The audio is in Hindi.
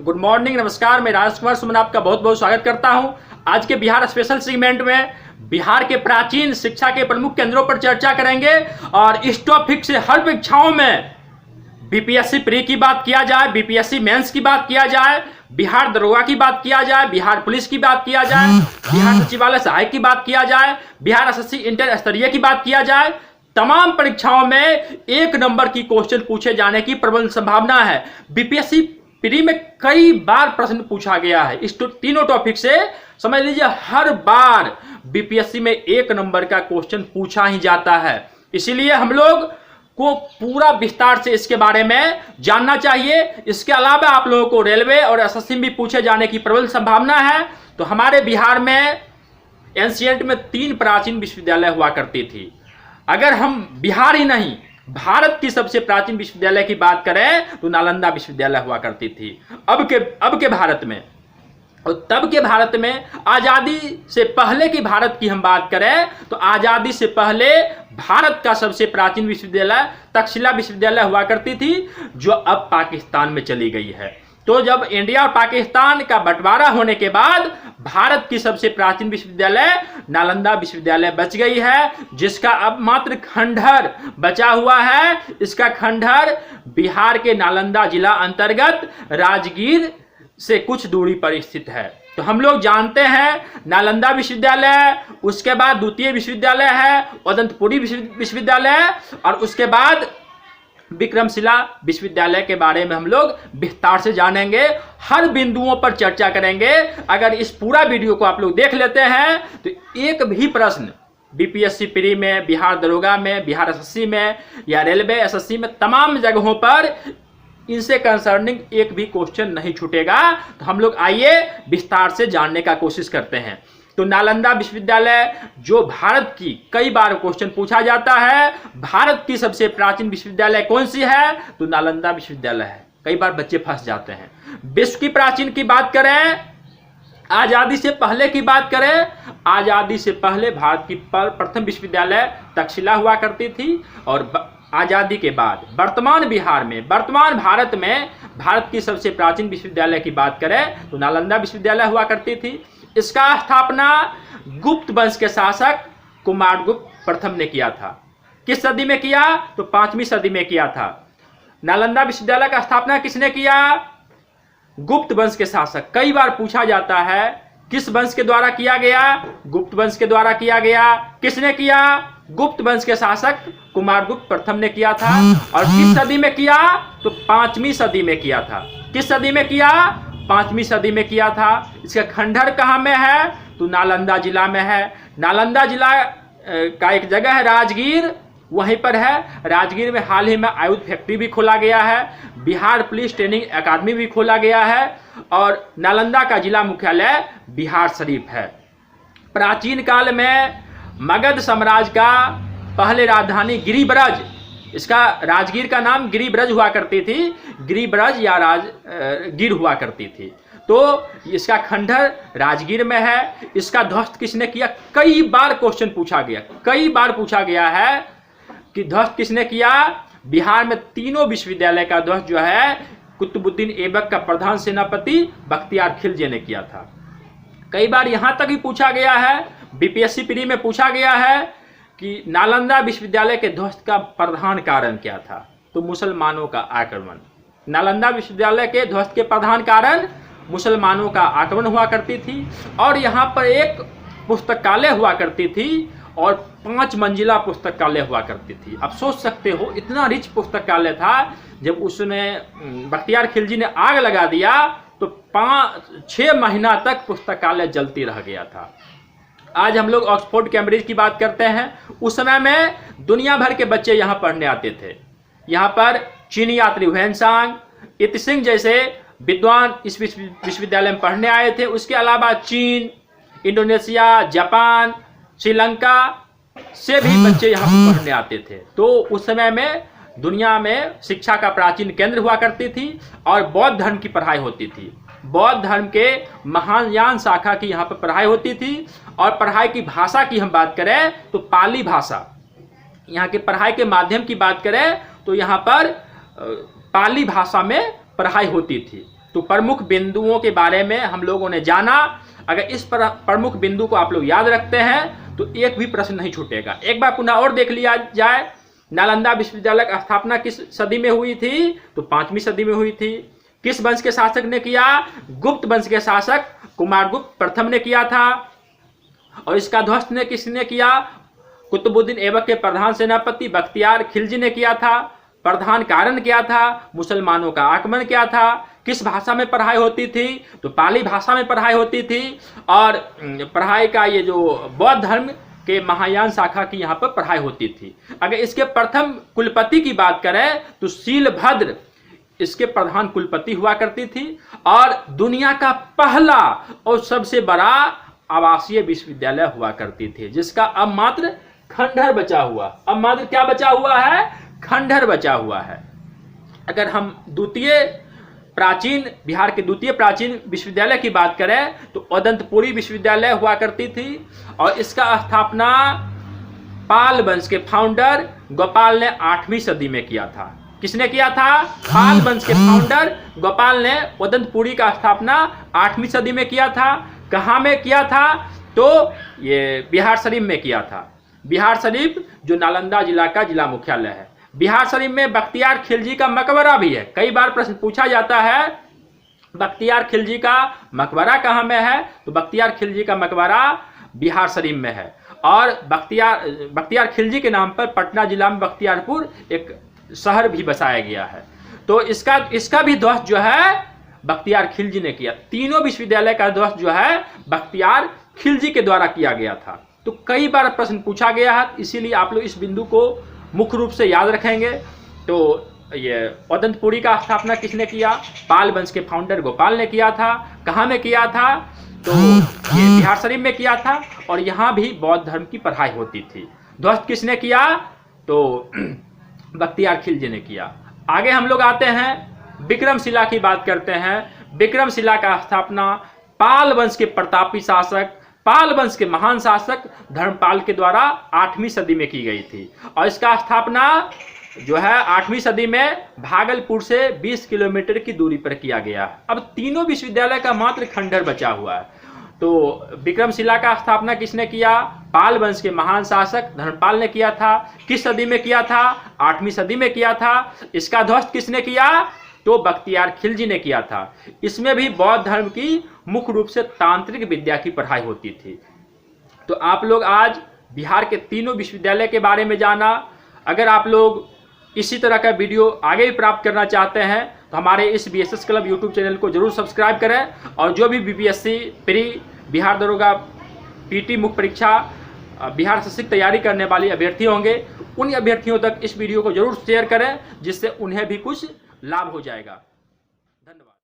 गुड मॉर्निंग, नमस्कार। मैं राजकुमार सुमन आपका बहुत बहुत स्वागत करता हूं। आज के बिहार स्पेशल सेगमेंट में बिहार के प्राचीन शिक्षा के प्रमुख केंद्रों पर चर्चा करेंगे और इस टॉपिक से हर परीक्षाओं में बीपीएससी प्री की बात किया जाए, बीपीएससी मेंस की बात किया जाए, बिहार दरोगा की बात किया जाए, बिहार पुलिस की बात किया जाए, बिहार सचिवालय सहायक की बात किया जाए, बिहार एसएससी इंटर स्तरीय की बात किया जाए। तमाम परीक्षाओं में एक नंबर की क्वेश्चन पूछे जाने की प्रबल संभावना है। बीपीएससी प्री में कई बार प्रश्न पूछा गया है। इस तीनों टॉपिक से समझ लीजिए हर बार बीपीएससी में एक नंबर का क्वेश्चन पूछा ही जाता है। इसीलिए हम लोग को पूरा विस्तार से इसके बारे में जानना चाहिए। इसके अलावा आप लोगों को रेलवे और एसएससी में पूछे जाने की प्रबल संभावना है। तो हमारे बिहार में एंशिएंट में 3 प्राचीन विश्वविद्यालय हुआ करती थी। अगर हम बिहार ही नहीं भारत की सबसे प्राचीन विश्वविद्यालय की बात करें तो नालंदा विश्वविद्यालय हुआ करती थी। अब के भारत में और तब के भारत में आजादी से पहले की भारत की हम बात करें तो आजादी से पहले भारत का सबसे प्राचीन विश्वविद्यालय तक्षशिला विश्वविद्यालय हुआ करती थी, जो अब पाकिस्तान में चली गई है। तो जब इंडिया और पाकिस्तान का बंटवारा होने के बाद भारत की सबसे प्राचीन विश्वविद्यालय नालंदा विश्वविद्यालय बच गई है, जिसका अब मात्र खंडहर बचा हुआ है। इसका खंडहर बिहार के नालंदा जिला अंतर्गत राजगीर से कुछ दूरी पर स्थित है। तो हम लोग जानते हैं नालंदा विश्वविद्यालय, उसके बाद द्वितीय विश्वविद्यालय है उदंतपुरी विश्वविद्यालय, और उसके बाद विक्रमशिला विश्वविद्यालय के बारे में हम लोग विस्तार से जानेंगे। हर बिंदुओं पर चर्चा करेंगे। अगर इस पूरा वीडियो को आप लोग देख लेते हैं तो एक भी प्रश्न बीपीएससी प्री में, बिहार दरोगा में, बिहार एसएससी में या रेलवे एसएससी में तमाम जगहों पर इनसे कंसर्निंग एक भी क्वेश्चन नहीं छूटेगा। तो हम लोग आइए विस्तार से जानने का कोशिश करते हैं। तो नालंदा विश्वविद्यालय जो भारत की कई बार क्वेश्चन पूछा जाता है, भारत की सबसे प्राचीन विश्वविद्यालय कौन सी है तो नालंदा विश्वविद्यालय है। कई बार बच्चे फंस जाते हैं। विश्व की प्राचीन की बात करें, आजादी से पहले की बात करें, आजादी से पहले भारत की प्रथम विश्वविद्यालय तक्षशिला हुआ करती थी। और आजादी के बाद वर्तमान बिहार में, वर्तमान भारत में भारत की सबसे प्राचीन विश्वविद्यालय की बात करें तो नालंदा विश्वविद्यालय हुआ करती थी। इसका स्थापना गुप्त वंश के शासक कुमारगुप्त प्रथम ने किया था। किस सदी में किया तो 5वीं सदी में किया था। नालंदा विश्वविद्यालय का स्थापना किसने किया? गुप्त वंश के शासक। कई बार पूछा जाता है किस वंश के द्वारा किया गया? गुप्त वंश के द्वारा किया गया। किसने किया? गुप्त वंश के शासक कुमारगुप्त प्रथम ने किया था। और किस सदी में किया तो 5वीं सदी में किया था। किस सदी में किया? 5वीं सदी में किया था। इसका खंडहर कहाँ में है तो नालंदा जिला में है। नालंदा जिला का एक जगह है राजगीर, वहीं पर है। राजगीर में हाल ही में आयुध फैक्ट्री भी खोला गया है, बिहार पुलिस ट्रेनिंग अकादमी भी खोला गया है, और नालंदा का जिला मुख्यालय बिहार शरीफ है। प्राचीन काल में मगध साम्राज्य का पहले राजधानी गिरिब्रज, इसका राजगीर का नाम गिरिब्रज हुआ करती थी, गिरिब्रज या राजगीर हुआ करती थी। तो इसका खंडहर राजगीर में है। इसका ध्वस्त किसने किया? कई बार क्वेश्चन पूछा गया, कई बार पूछा गया है कि ध्वस्त किसने किया। बिहार में तीनों विश्वविद्यालय का ध्वस्त जो है कुतुबुद्दीन ऐबक का प्रधान सेनापति बख्तियार खिलजी ने किया था। कई बार यहां तक ही पूछा गया है, बीपीएससी प्री में पूछा गया है कि नालंदा विश्वविद्यालय के ध्वस्त का प्रधान कारण क्या था तो मुसलमानों का आक्रमण। नालंदा विश्वविद्यालय के ध्वस्त के प्रधान कारण मुसलमानों का आक्रमण हुआ करती थी। और यहाँ पर एक पुस्तकालय हुआ करती थी और 5 मंजिला पुस्तकालय हुआ करती थी। आप सोच सकते हो इतना रिच पुस्तकालय था। जब उसने बख्तियार खिलजी ने आग लगा दिया तो 5-6 महीना तक पुस्तकालय जलती रह गया था। आज हम लोग ऑक्सफोर्ड कैम्ब्रिज की बात करते हैं। उस समय में दुनिया भर के बच्चे यहाँ पढ़ने आते थे। यहाँ पर चीनी यात्री हुएनसांग, इत्सिंग जैसे विद्वान इस विश्वविद्यालय में पढ़ने आए थे। उसके अलावा चीन, इंडोनेशिया, जापान, श्रीलंका से भी बच्चे यहाँ पर पढ़ने आते थे। तो उस समय में दुनिया में शिक्षा का प्राचीन केंद्र हुआ करती थी और बौद्ध धर्म की पढ़ाई होती थी। बौद्ध धर्म के महायान शाखा की यहाँ पर पढ़ाई होती थी। और पढ़ाई की भाषा की हम बात करें तो पाली भाषा, यहाँ के पढ़ाई के माध्यम की बात करें तो यहाँ पर पाली भाषा में पढ़ाई होती थी। तो प्रमुख बिंदुओं के बारे में हम लोगों ने जाना। अगर इस प्रमुख बिंदु को आप लोग याद रखते हैं तो एक भी प्रश्न नहीं छूटेगा। एक बार पुनः और देख लिया जाए, नालंदा विश्वविद्यालय की स्थापना किस सदी में हुई थी? तो 5वीं सदी में हुई थी। किस वंश के शासक ने किया? गुप्त वंश के शासक कुमारगुप्त प्रथम ने किया था। और इसका ध्वस्त ने किसने किया? कुतुबुद्दीन ऐबक के प्रधान सेनापति बख्तियार खिलजी ने किया था। प्रधान कारण क्या था? मुसलमानों का आगमन क्या था? किस भाषा में पढ़ाई होती थी? तो पाली भाषा में पढ़ाई होती थी। और पढ़ाई का ये जो बौद्ध धर्म के महायान शाखा की यहाँ पर पढ़ाई होती थी। अगर इसके प्रथम कुलपति की बात करें तो शीलभद्र इसके प्रधान कुलपति हुआ करती थी। और दुनिया का पहला और सबसे बड़ा आवासीय विश्वविद्यालय हुआ करती थी, जिसका अब मात्र खंडहर बचा हुआ। अब मात्र क्या बचा हुआ है? खंडहर बचा हुआ है। अगर हम बिहार के द्वितीय प्राचीन विश्वविद्यालय की बात करें तो अदंतपुरी विश्वविद्यालय हुआ करती थी। और इसका स्थापना पाल वंश के फाउंडर गोपाल ने 8वीं सदी में किया था। किसने किया था? पाल वंश के फाउंडर गोपाल ने अदंतपुरी का स्थापना 8वीं सदी में किया था। कहाँ में किया था? तो ये बिहार शरीफ में किया था। बिहार शरीफ जो नालंदा जिला का जिला मुख्यालय है। बिहार शरीफ में बख्तियार खिलजी का मकबरा भी है। कई बार प्रश्न पूछा जाता है बख्तियार खिलजी का मकबरा कहाँ में है? तो बख्तियार खिलजी का मकबरा बिहार शरीफ में है। और बख्तियार खिलजी के नाम पर पटना जिला में बख्तियारपुर एक शहर भी बसाया गया है। तो इसका भी ध्वस्त जो है बख्तियार खिलजी ने किया। तीनों विश्वविद्यालय का ध्वस्त जो है बख्तियार खिलजी के द्वारा किया गया था। तो कई बार प्रश्न पूछा गया है, इसीलिए आप लोग इस बिंदु को मुख्य रूप से याद रखेंगे। तो ये अदंतपुरी का स्थापना किसने किया? पाल वंश के फाउंडर गोपाल ने किया था। कहाँ में किया था? तो ये बिहार शरीफ में किया था। और यहाँ भी बौद्ध धर्म की पढ़ाई होती थी। ध्वस्त किसने किया? तो बख्तियार खिलजी ने किया। आगे हम लोग आते हैं, विक्रमशिला की बात करते हैं। विक्रमशिला का स्थापना पाल वंश के प्रतापी शासक, पाल वंश के महान शासक धर्मपाल के द्वारा 8वीं सदी में की गई थी। और इसका स्थापना जो है 8वीं सदी में भागलपुर से 20 किलोमीटर की दूरी पर किया गया। अब तीनों विश्वविद्यालय का मात्र खंडहर बचा हुआ है। तो विक्रमशिला का स्थापना किसने किया? पाल वंश के महान शासक धर्मपाल ने किया था। किस सदी में किया था? 8वीं सदी में किया था। इसका ध्वस्त किसने किया? तो बख्तियार खिलजी ने किया था। इसमें भी बौद्ध धर्म की मुख्य रूप से तांत्रिक विद्या की पढ़ाई होती थी। तो आप लोग आज बिहार के तीनों विश्वविद्यालय के बारे में जाना। अगर आप लोग इसी तरह का वीडियो आगे भी प्राप्त करना चाहते हैं तो हमारे इस BSS क्लब यूट्यूब चैनल को जरूर सब्सक्राइब करें। और जो भी BPSC प्री, बिहार दरोगा, PT मुख्य परीक्षा, बिहार सशक्त तैयारी करने वाले अभ्यर्थी होंगे, उन अभ्यर्थियों तक इस वीडियो को जरूर शेयर करें, जिससे उन्हें भी कुछ लाभ हो जाएगा। धन्यवाद।